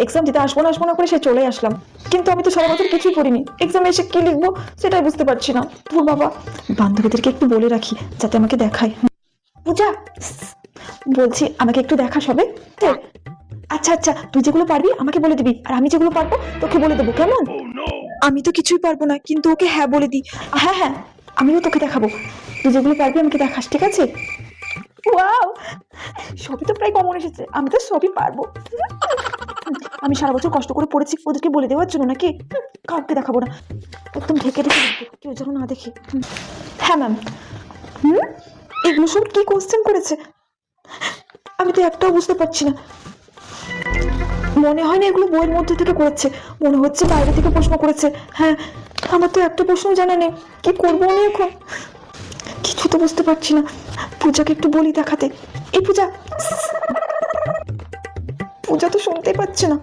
Exam দিতে আসবো না করে সে চলে আসলাম, কিন্তু আমি তো সারা বছর কিছুই করিনি, এক্সামে এসে কি লিখবো সেটাই বুঝতে পারছি না। তোর বাবা, বান্ধবীদেরকে একটু বলে রাখি যাতে আমাকে দেখায়। পূজা, বলছি আমাকে একটু দেখা সবে। আচ্ছা আচ্ছা, তুই যেগুলো পারবি আমাকে বলে দিবি, আর আমি যেগুলো পারবো তোকে বলে দেবো, কেমন? আমি তো কিছুই পারবো না, কিন্তু ওকে হ্যাঁ বলে দিই। হ্যাঁ হ্যাঁ, আমিও তোকে দেখাবো, তুই যেগুলো পারবি আমাকে দেখাস, ঠিক আছে? ওয়াও, সবই তো প্রায় কমন এসেছে, আমি তো সবই পারবো। আমি সারা বছর কষ্ট করে পড়েছি ওদেরকে বলে দেওয়ার জন্য নাকি? কাউকে দেখাবো না, একদম ঢেকে রেখে দেখবো, কেউ যেন না দেখে। হ্যাঁ ম্যাম। এগুলো সব কি কোশ্চেন করেছে? আমি তো একটাও বুঝতে পারছি না, মনে হয় না এগুলো বইয়ের মধ্যে থেকে করেছে, মনে হচ্ছে বাইরে থেকে প্রশ্ন করেছে। হ্যাঁ, আমার তো একটা প্রশ্ন জানা নেই, কি করবো আমি এখন? কিছু তো বুঝতে পারছি না, পূজাকে একটু বলি দেখাতে। এই পূজা, পূজা তো শুনতেই পাচ্ছে না।